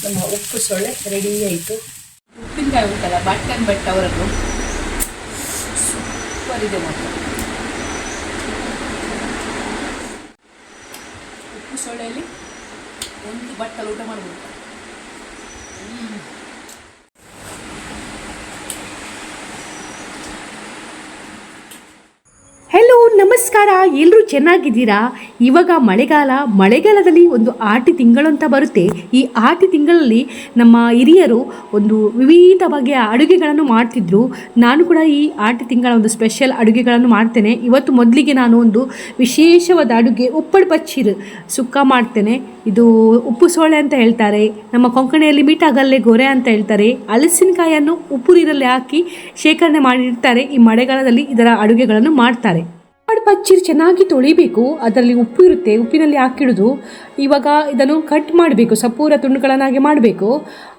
ನಮ್ಮ ಉಪ್ಪು ಸೊಳ್ಳೆ ರೆಡಿ ಆಯಿತು. ಉಪ್ಪಿನಕಾಯಿ ಉಂಟಲ್ಲ ಬಟ್ಟನ್ ಬಟ್ ಅವರದ್ದು ಸೂಪರ್ ಇದೆ ಮಾತ್ರ. ಉಪ್ಪು ಸೊಳ್ಳೆಯಲ್ಲಿ ಒಂದು ಬಟ್ಟಲು ಊಟ ಮಾಡ್ಬೋದು. ಹೆಲೋ, ನಮಸ್ಕಾರ. ಎಲ್ಲರೂ ಚೆನ್ನಾಗಿದ್ದೀರಾ? ಇವಾಗ ಮಳೆಗಾಲದಲ್ಲಿ ಒಂದು ಆಟಿ ತಿಂಗಳು ಅಂತ ಬರುತ್ತೆ. ಈ ಆಟಿ ತಿಂಗಳಲ್ಲಿ ನಮ್ಮ ಹಿರಿಯರು ಒಂದು ವಿವಿಧ ಬಗೆಯ ಅಡುಗೆಗಳನ್ನು ಮಾಡ್ತಿದ್ರು. ನಾನು ಕೂಡ ಈ ಆಟಿ ತಿಂಗಳ ಒಂದು ಸ್ಪೆಷಲ್ ಅಡುಗೆಗಳನ್ನು ಮಾಡ್ತೇನೆ. ಇವತ್ತು ಮೊದಲಿಗೆ ನಾನು ಒಂದು ವಿಶೇಷವಾದ ಅಡುಗೆ ಉಪ್ಪಡ್ ಪಚ್ಚೀರ್ ಸುಕ್ಕ ಮಾಡ್ತೇನೆ. ಇದು ಉಪ್ಪು ಸೋಳೆ ಅಂತ ಹೇಳ್ತಾರೆ, ನಮ್ಮ ಕೊಂಕಣಿಯಲ್ಲಿ ಮೀಠಾಗಲ್ಲೆ ಗೊರೆ ಅಂತ ಹೇಳ್ತಾರೆ. ಹಲಸಿನಕಾಯಿಯನ್ನು ಉಪ್ಪು ನೀರಲ್ಲಿ ಹಾಕಿ ಶೇಖರಣೆ ಮಾಡಿರ್ತಾರೆ. ಈ ಮಳೆಗಾಲದಲ್ಲಿ ಇದರ ಅಡುಗೆಗಳನ್ನು ಮಾಡ್ತಾರೆ. ಪಚ್ಚೀರ್ ಚೆನ್ನಾಗಿ ತೊಳಿಬೇಕು, ಅದರಲ್ಲಿ ಉಪ್ಪು ಇರುತ್ತೆ, ಉಪ್ಪಿನಲ್ಲಿ ಹಾಕಿಡುದು. ಇವಾಗ ಇದನ್ನು ಕಟ್ ಮಾಡಬೇಕು, ಸಪೂರ ತುಂಡುಗಳನ್ನಾಗಿ ಮಾಡಬೇಕು.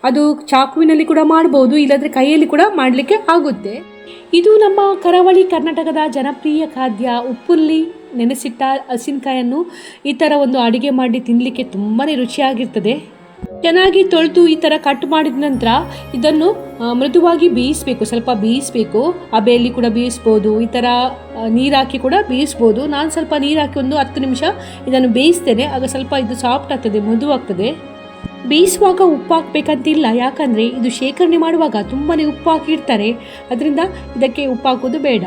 ಅದು ಚಾಕುವಿನಲ್ಲಿ ಕೂಡ ಮಾಡ್ಬೋದು, ಇಲ್ಲಾಂದರೆ ಕೈಯಲ್ಲಿ ಕೂಡ ಮಾಡಲಿಕ್ಕೆ ಆಗುತ್ತೆ. ಇದು ನಮ್ಮ ಕರಾವಳಿ ಕರ್ನಾಟಕದ ಜನಪ್ರಿಯ ಖಾದ್ಯ. ಉಪ್ಪಲ್ಲಿ ನೆನೆಸಿಟ್ಟ ಹಲಸಿನಕಾಯನ್ನು ಈ ಥರ ಒಂದು ಅಡುಗೆ ಮಾಡಿ ತಿನ್ನಲಿಕ್ಕೆ ತುಂಬಾ ರುಚಿಯಾಗಿರ್ತದೆ. ಚೆನ್ನಾಗಿ ತೊಳೆದು ಈ ಥರ ಕಟ್ ಮಾಡಿದ ನಂತರ ಇದನ್ನು ಮೃದುವಾಗಿ ಬೇಯಿಸಬೇಕು, ಸ್ವಲ್ಪ ಬೇಯಿಸಬೇಕು. ಹಬೆಯಲ್ಲಿ ಕೂಡ ಬೇಯಿಸ್ಬೋದು, ಈ ಥರ ನೀರು ಹಾಕಿ ಕೂಡ ಬೇಯಿಸ್ಬೋದು. ನಾನು ಸ್ವಲ್ಪ ನೀರು ಹಾಕಿ ಒಂದು 10 ನಿಮಿಷ ಇದನ್ನು ಬೇಯಿಸ್ತೇನೆ. ಆಗ ಸ್ವಲ್ಪ ಇದು ಸಾಫ್ಟ್ ಆಗ್ತದೆ, ಮೃದುವಾಗ್ತದೆ. ಬೇಯಿಸುವಾಗ ಉಪ್ಪು ಹಾಕಬೇಕಂತಿಲ್ಲ, ಯಾಕಂದರೆ ಇದು ಶೇಖರಣೆ ಮಾಡುವಾಗ ತುಂಬಾ ಉಪ್ಪು ಹಾಕಿರ್ತಾರೆ, ಅದರಿಂದ ಇದಕ್ಕೆ ಉಪ್ಪು ಹಾಕೋದು ಬೇಡ.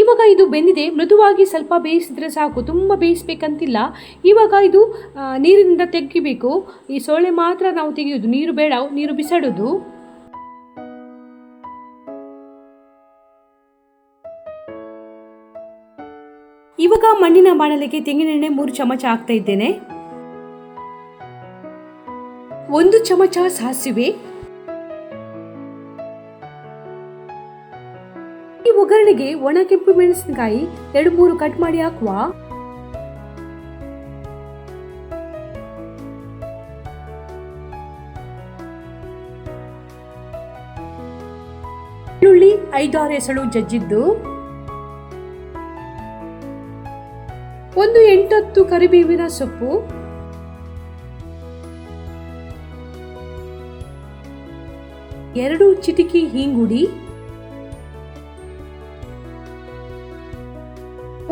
ಇವಾಗ ಇದು ಬೆಂದಿದೆ, ಮೃದುವಾಗಿ ಸ್ವಲ್ಪ ಬೇಯಿಸಿದ್ರೆ ಸಾಕು, ತುಂಬ ಬೇಯಿಸ್ಬೇಕಂತಿಲ್ಲ. ಇವಾಗ ಇದು ನೀರಿನಿಂದ ತೆಗಿಬೇಕು. ಈ ಸೊಳ್ಳೆ ಮಾತ್ರ ನಾವು ತೆಗೆಯೋದು, ನೀರು ಬೇಡ, ನೀರು ಬಿಸಾಡೋದು. ಇವಾಗ ಮಣ್ಣಿನ ಬಾಣಲೆಗೆ ತೆಂಗಿನೆಣ್ಣೆ 3 ಚಮಚ ಹಾಕ್ತಾ ಇದ್ದೇನೆ. 1 ಚಮಚ ಸಾಸಿವೆ, ಈ ಒಗ್ಗರಣೆಗೆ ಒಣ ಕೆಂಪು ಮೆಣಸಿನಕಾಯಿ 2-3 ಕಟ್ ಮಾಡಿ ಹಾಕುವ. ಈರುಳ್ಳಿ 5-6 ಎಸಳು ಜಜ್ಜಿದ್ದು, 1-8 ಕರಿಬೇವಿನ ಸೊಪ್ಪು, 2 ಚಿಟಿಕೆ ಹಿಂಗುಡಿ,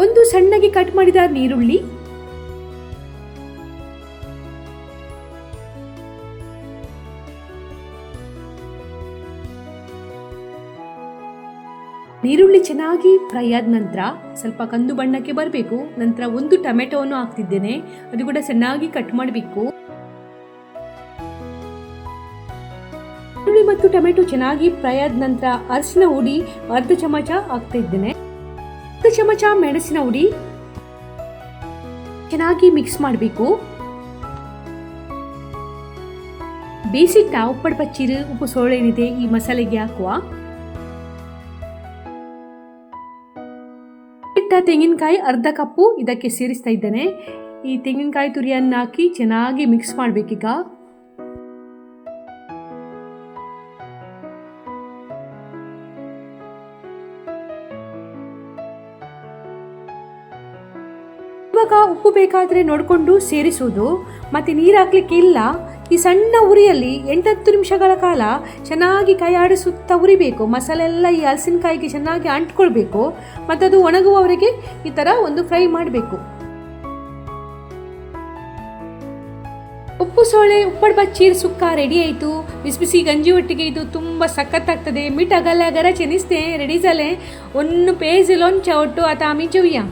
1 ಸಣ್ಣಗೆ ಕಟ್ ಮಾಡಿದ ನೀರುಳ್ಳಿ, ನೀರುಳ್ಳಿ ಚೆನ್ನಾಗಿ ಫ್ರೈ ಆದ ನಂತರ ಸ್ವಲ್ಪ ಕಂದು ಬಣ್ಣಕ್ಕೆ ಬರಬೇಕು. ನಂತರ 1 ಟೊಮೆಟೊವನ್ನು ಹಾಕ್ತಿದ್ದೇನೆ, ಅದು ಕೂಡ ಚೆನ್ನಾಗಿ ಕಟ್ ಮಾಡಬೇಕು. ಈರುಳ್ಳಿ ಮತ್ತು ಟೊಮೆಟೊ ಚೆನ್ನಾಗಿ ಫ್ರೈ ಆದ ನಂತರ ಅರಿಶಿನ ಹುಡಿ 1/2 ಚಮಚ ಹಾಕ್ತಾ ಇದ್ದೇನೆ. 1 ಚಮಚ ಮೆಣಸಿನ ಹುಡಿ ಚೆನ್ನಾಗಿ ಮಿಕ್ಸ್ ಮಾಡಬೇಕು. ಬೇಯಿಸಿಟ್ಟ ಉಪ್ಪಡ್ ಪಚ್ಚೀರ್ ಉಪ್ಪು ಸೋಳೆ ಏನಿದೆ ಈ ಮಸಾಲೆಗೆ ಹಾಕುವ. ಇಟ್ಟ ತೆಂಗಿನಕಾಯಿ 1/2 ಕಪ್ಪು ಇದಕ್ಕೆ ಸೇರಿಸ್ತಾ ಇದ್ದೇನೆ. ಈ ತೆಂಗಿನಕಾಯಿ ತುರಿಯನ್ನು ಹಾಕಿ ಚೆನ್ನಾಗಿ ಮಿಕ್ಸ್ ಮಾಡಬೇಕೀಗ. ಇವಾಗ ಉಪ್ಪು ಬೇಕಾದರೆ ನೋಡಿಕೊಂಡು ಸೇರಿಸುವುದು, ಮತ್ತು ನೀರು ಹಾಕ್ಲಿಕ್ಕೆ ಇಲ್ಲ. ಈ ಸಣ್ಣ ಉರಿಯಲ್ಲಿ 8-10 ನಿಮಿಷಗಳ ಕಾಲ ಚೆನ್ನಾಗಿ ಕೈ ಆಡಿಸುತ್ತಾ ಉರಿಬೇಕು. ಮಸಾಲೆ ಎಲ್ಲ ಈ ಹಲಸಿನಕಾಯಿಗೆ ಚೆನ್ನಾಗಿ ಅಂಟ್ಕೊಳ್ಬೇಕು, ಮತ್ತು ಅದು ಒಣಗುವವರೆಗೆ ಈ ಥರ ಒಂದು ಫ್ರೈ ಮಾಡಬೇಕು. ಉಪ್ಪು ಸೋಳೆ ಉಪ್ಪಡ್ ಪಚ್ಚೀರ್ ಸುಕ್ಕ ರೆಡಿ ಆಯಿತು. ಬಿಸಿ ಬಿಸಿ ಗಂಜಿ ಒಟ್ಟಿಗೆ ಇದು ತುಂಬ ಸಖತ್ತಾಗ್ತದೆ. मीठागल्ले अगर चेनिस्ते रेडी जाले 1 पेज लोणचं ಒಟ್ಟು आता आम्ही जेवूया.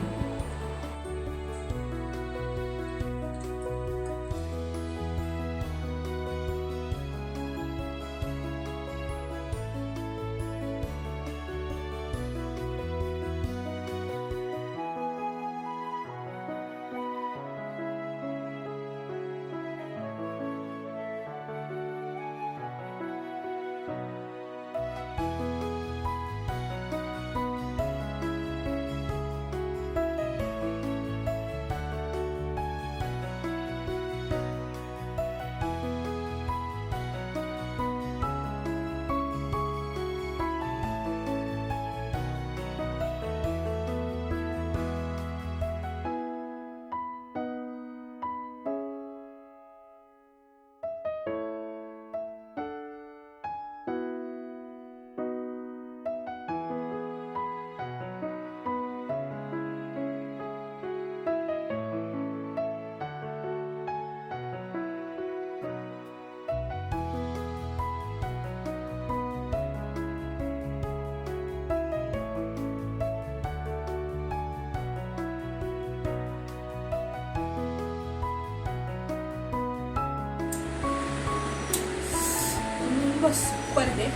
ತುಂಬ ಸೂಪರ್ ಇದೆ.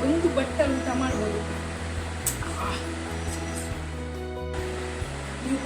ಒಂದು ಬಟ್ಟಲು ಊಟ ಮಾಡ್ಬೋದು. ನೀವು